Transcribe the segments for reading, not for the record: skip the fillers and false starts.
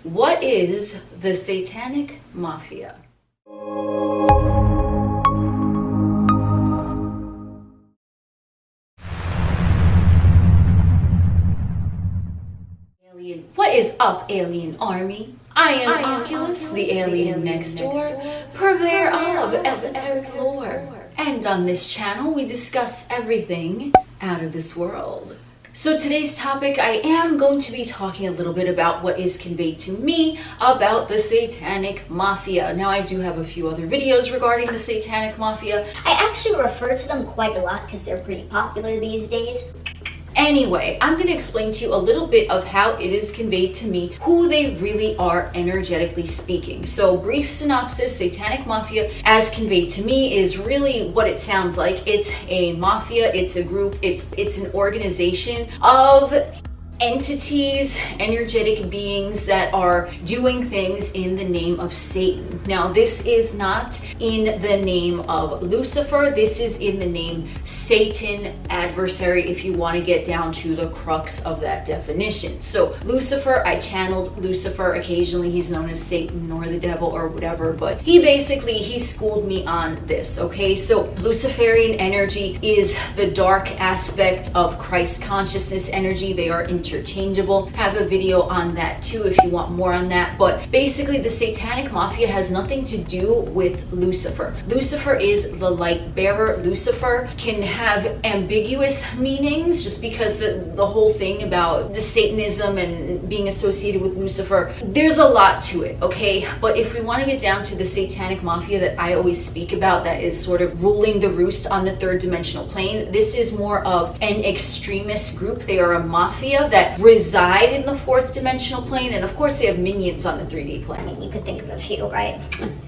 What is the satanic mafia? What is up, alienARMy? I am Oculus, the alien next door, purveyor of esoteric lore. And on this channel, we discuss everything out of this world. So today's topic, I am going to be talking a little bit about what is conveyed to me about the satanic mafia. Now, I do have a few other videos regarding the satanic mafia. I actually refer to them quite a lot because they're pretty popular these days. Anyway, I'm going to explain to you a little bit of how it is conveyed to me, who they really are energetically speaking. So, brief synopsis, satanic mafia, as conveyed to me, is really what it sounds like. It's a mafia, it's a group, it's an organization of entities, energetic beings that are doing things in the name of Satan. Now, this is not in the name of Lucifer, this is in the name Satan, adversary, if you want to get down to the crux of that definition. So Lucifer, I channeled Lucifer occasionally. He's known as Satan or the devil or whatever, but he schooled me on this. Okay, so Luciferian energy is the dark aspect of Christ consciousness energy. They are interchangeable. Have a video on that too if you want more on that. But basically, the satanic mafia has nothing to do with Lucifer. Lucifer is the light bearer. Lucifer can have ambiguous meanings just because the whole thing about the Satanism and being associated with Lucifer, there's a lot to it, okay? But if we want to get down to the satanic mafia that I always speak about, that is sort of ruling the roost on the third dimensional plane, this is more of an extremist group. They are a mafia that reside in the fourth dimensional plane, and of course they have minions on the 3D plane. I mean, you could think of a few, right?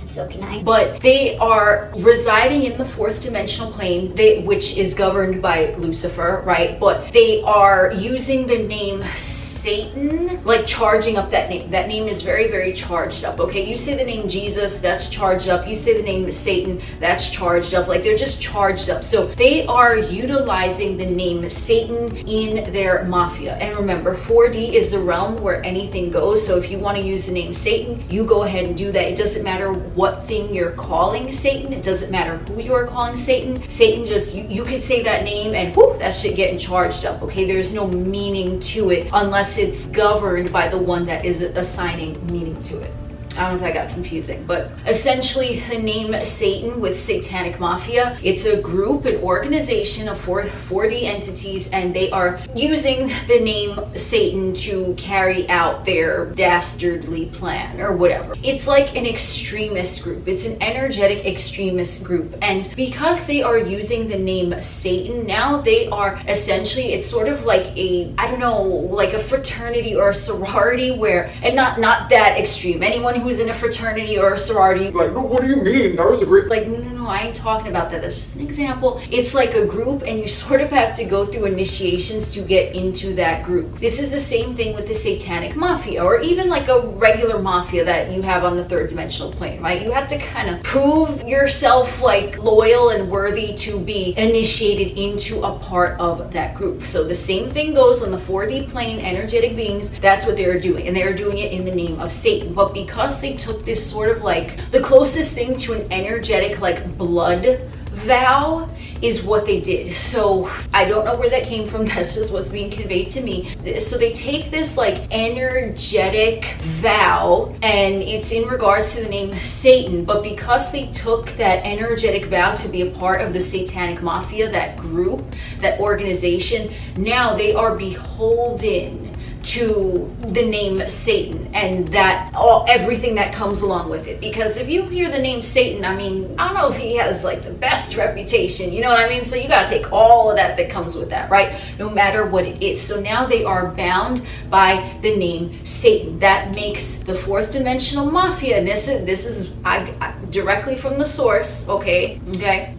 So can I. But they are residing in the fourth dimensional plane, which is governed by Lucifer, right? But they are using the name Satan, like charging up that name. That name is very, very charged up, okay? You say the name Jesus, that's charged up. You say the name Satan, that's charged up. Like, they're just charged up. So they are utilizing the name Satan in their mafia. And remember, 4D is the realm where anything goes. So if you want to use the name Satan, you go ahead and do that. It doesn't matter what thing you're calling Satan. It doesn't matter who you're calling Satan. Satan just, you could say that name and whoop, that shit getting charged up, okay? There's no meaning to it unless it's governed by the one that is assigning meaning to it. I don't know if that got confusing, but essentially the name Satan with satanic mafia, it's a group, an organization of 4D entities, and they are using the name Satan to carry out their dastardly plan or whatever. It's like an extremist group. It's an energetic extremist group. And because they are using the name Satan, now they are essentially, it's sort of like a, I don't know, like a fraternity or a sorority where, and not that extreme. Anyone who's in a fraternity or a sorority, like, no, what do you mean? That was a great. Like, no, I ain't talking about that. That's just an example. It's like a group, and you sort of have to go through initiations to get into that group. This is the same thing with the satanic mafia, or even like a regular mafia that you have on the third dimensional plane, right? You have to kind of prove yourself like loyal and worthy to be initiated into a part of that group. So the same thing goes on the 4D plane, energetic beings. That's what they're doing, and they're doing it in the name of Satan. But because they took this sort of like the closest thing to an energetic like blood vow is what they did. So I don't know where that came from. That's just what's being conveyed to me. So they take this like energetic vow, and it's in regards to the name Satan, but because they took that energetic vow to be a part of the satanic mafia, that group, that organization, now they are beholden to the name Satan and that everything that comes along with it. Because if you hear the name Satan, I mean, I don't know if he has like the best reputation, you know what I mean? So you gotta take all of that comes with that, right? No matter what it is. So now they are bound by the name Satan. That makes the fourth dimensional mafia, and this is I directly from the source, okay?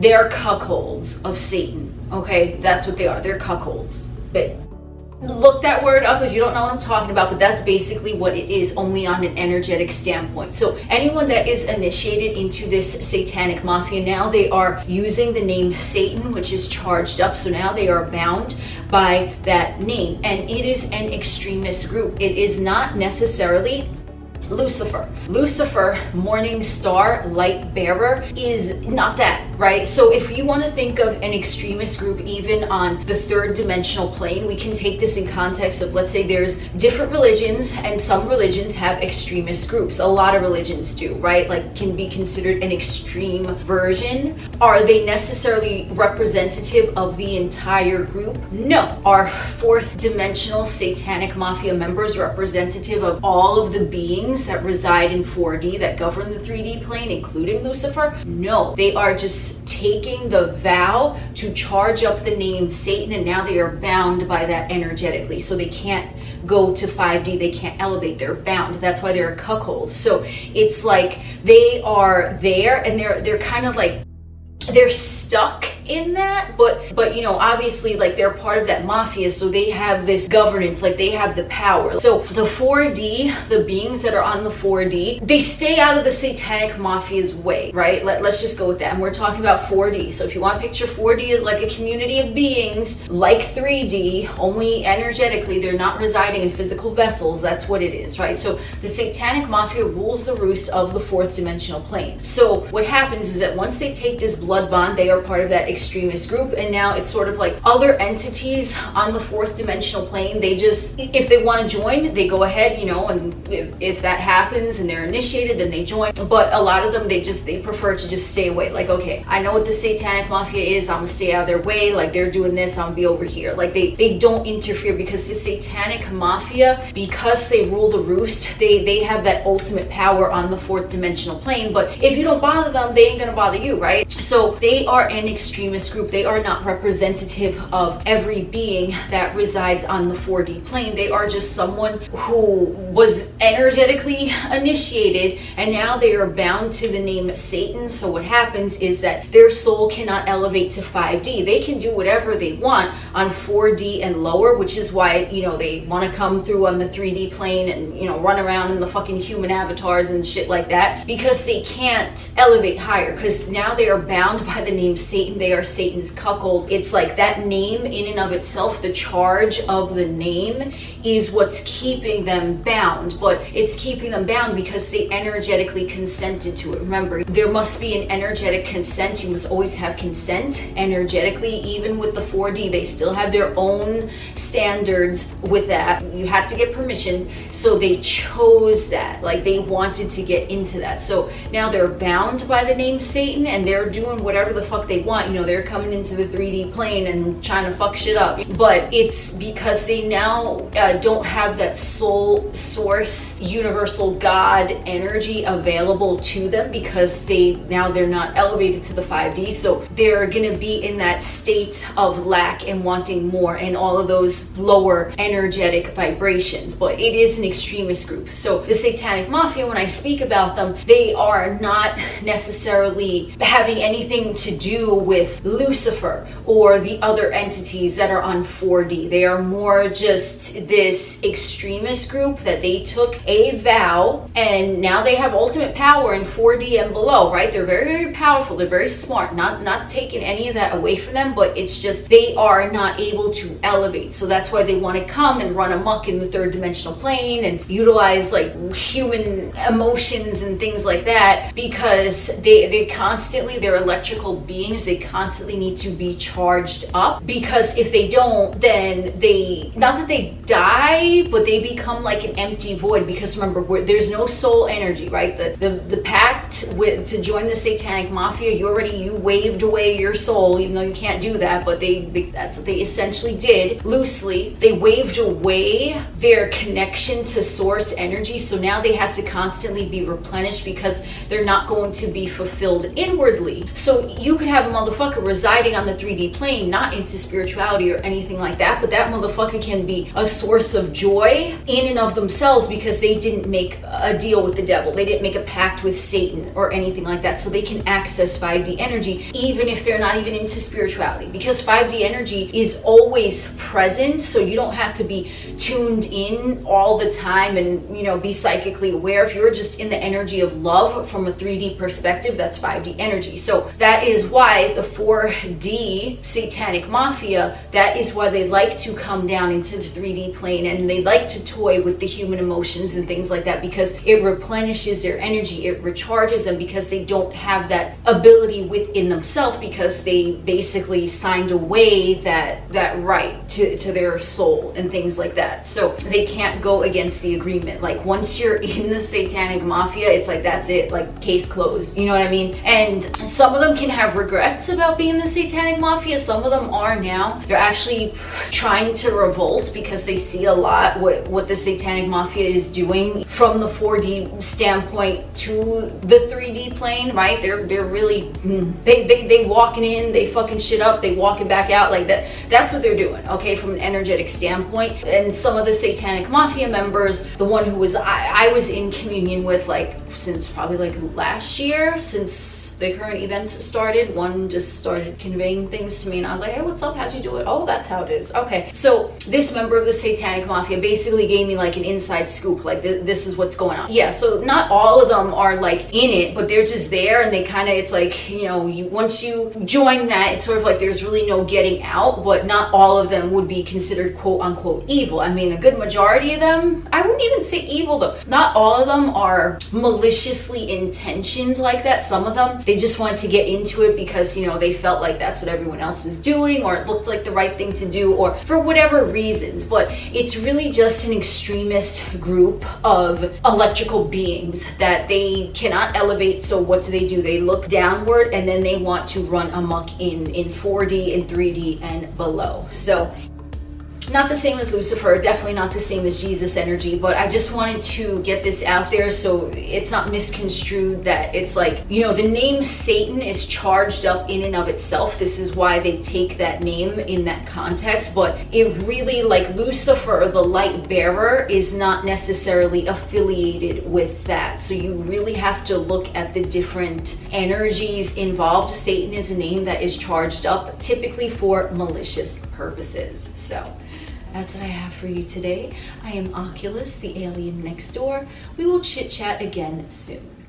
They are cuckolds of Satan, okay? That's what they are. They're cuckolds. But look that word up if you don't know what I'm talking about, but that's basically what it is, only on an energetic standpoint. So anyone that is initiated into this satanic mafia, now they are using the name Satan, which is charged up. So now they are bound by that name, and it is an extremist group. It is not necessarily Lucifer. Lucifer, morning star, light bearer, is not that, right? So if you want to think of an extremist group even on the third dimensional plane, we can take this in context of, let's say there's different religions, and some religions have extremist groups. A lot of religions do, right? Like, can be considered an extreme version. Are they necessarily representative of the entire group? No. Are fourth dimensional satanic mafia members representative of all of the beings that reside in 4D that govern the 3D plane, including Lucifer? No. They are just taking the vow to charge up the name Satan, and now they are bound by that energetically. So they can't go to 5D, they can't elevate, they're bound. That's why they're a cuckold. So it's like they are there, and they're kind of like, they're stuck in that, but you know, obviously, like, they're part of that mafia, so they have this governance, like they have the power. So the 4D, the beings that are on the 4D, they stay out of the satanic mafia's way, right? Let's just go with that. And we're talking about 4D. So if you want to picture 4D as like a community of beings like 3D, only energetically, they're not residing in physical vessels. That's what it is, right? So the satanic mafia rules the roost of the fourth dimensional plane. So what happens is that once they take this blood bond, they are part of that extremist group, and now it's sort of like other entities on the fourth dimensional plane. They just, if they want to join, they go ahead, you know, and if that happens and they're initiated, then they join. But a lot of them, they prefer to just stay away. Like, okay, I know what the satanic mafia is, I'm gonna stay out of their way. Like, they're doing this, I'm gonna be over here. Like, they don't interfere, because the satanic mafia, because they rule the roost, they have that ultimate power on the fourth dimensional plane. But if you don't bother them, they ain't gonna bother you, right? So they are an extremist group. They are not representative of every being that resides on the 4D plane. They are just someone who was energetically initiated, and now they are bound to the name Satan. So what happens is that their soul cannot elevate to 5D. They can do whatever they want on 4D and lower, which is why, you know, they want to come through on the 3D plane and, you know, run around in the fucking human avatars and shit like that, because they can't elevate higher, because now they are bound by the name Satan. They are Satan's cuckold. It's like that name in and of itself, the charge of the name, is what's keeping them bound. But it's keeping them bound because they energetically consented to it. Remember, there must be an energetic consent. You must always have consent energetically. Even with the 4D, they still have their own standards with that. You had to get permission, so they chose that. Like, they wanted to get into that. So now they're bound by the name Satan, and they're doing whatever the fuck they want. You know, they're coming into the 3D plane and trying to fuck shit up. But it's because they now don't have that soul source, universal God energy available to them, because they're not elevated to the 5D. So they're gonna be in that state of lack and wanting more, and all of those lower energetic vibrations. But it is an extremist group. So the satanic mafia, when I speak about them, they are not necessarily having anything to do with Lucifer or the other entities that are on 4D. They are more just this extremist group that they took a vow, and now they have ultimate power in 4D and below, right? They're very, very powerful. They're very smart. Not taking any of that away from them, but it's just they are not able to elevate. So that's why they want to come and run amok in the third dimensional plane and utilize like human emotions and things like that, because they constantly, they're electrical beings. They constantly need to be charged up, because if they don't, then they, not that they die, but they become like an empty void. Because remember, there's no soul energy, right? The pact to join the satanic mafia, you waved away your soul, even though you can't do that, but that's what they essentially did loosely. They waved away their connection to source energy, so now they had to constantly be replenished, because they're not going to be fulfilled inwardly. So you could have a motherfucker residing on the 3D plane, not into spirituality or anything like that, but that motherfucker can be a source of joy in and of themselves, because they didn't make a deal with the devil. They didn't make a pact with Satan or anything like that. So they can access 5D energy even if they're not even into spirituality, because 5D energy is always present. So you don't have to be tuned in all the time and, you know, be psychically aware. If you're just in the energy of love from a 3D perspective, that's 5D energy. So that is why the 4D satanic mafia, that is why they like to come down into the 3D plane, and they like to toy with the human emotions. things and things like that, because it replenishes their energy, it recharges them, because they don't have that ability within themselves, because they basically signed away that right to their soul and things like that. So they can't go against the agreement. Like once you're in the satanic mafia, it's like that's it, like case closed, you know what I mean? And some of them can have regrets about being in the satanic mafia. Some of them are now. They're actually trying to revolt because they see a lot what the satanic mafia is doing from the 4D standpoint to the 3D plane, right? They're really they walking in, they fucking shit up, they walking back out, like that. That's what they're doing, okay, from an energetic standpoint. And some of the satanic mafia members, the one who was I was in communion with like since probably like last year, since the current events started, one just started conveying things to me, and I was like, hey, what's up? How'd you do it? Oh, that's how it is. Okay. So this member of the satanic mafia basically gave me like an inside scoop, like this is what's going on. Yeah, so not all of them are like in it, but they're just there, and they kind of, it's like, you know, once you join that, it's sort of like there's really no getting out, but not all of them would be considered quote unquote evil. I mean, a good majority of them, I wouldn't even say evil though. Not all of them are maliciously intentioned like that. Some of them, they just wanted to get into it because, you know, they felt like that's what everyone else is doing, or it looked like the right thing to do, or for whatever reasons. But it's really just an extremist group of electrical beings that they cannot elevate. So what do? They look downward, and then they want to run amok in 4D and 3D and below. So not the same as Lucifer, definitely not the same as Jesus energy, but I just wanted to get this out there so it's not misconstrued that it's like, you know, the name Satan is charged up in and of itself. This is why they take that name in that context, but it really, like Lucifer, the light bearer, is not necessarily affiliated with that. So you really have to look at the different energies involved. Satan is a name that is charged up typically for malicious purposes. So that's what I have for you today. I am Oculus, the alien next door. We will chit chat again soon.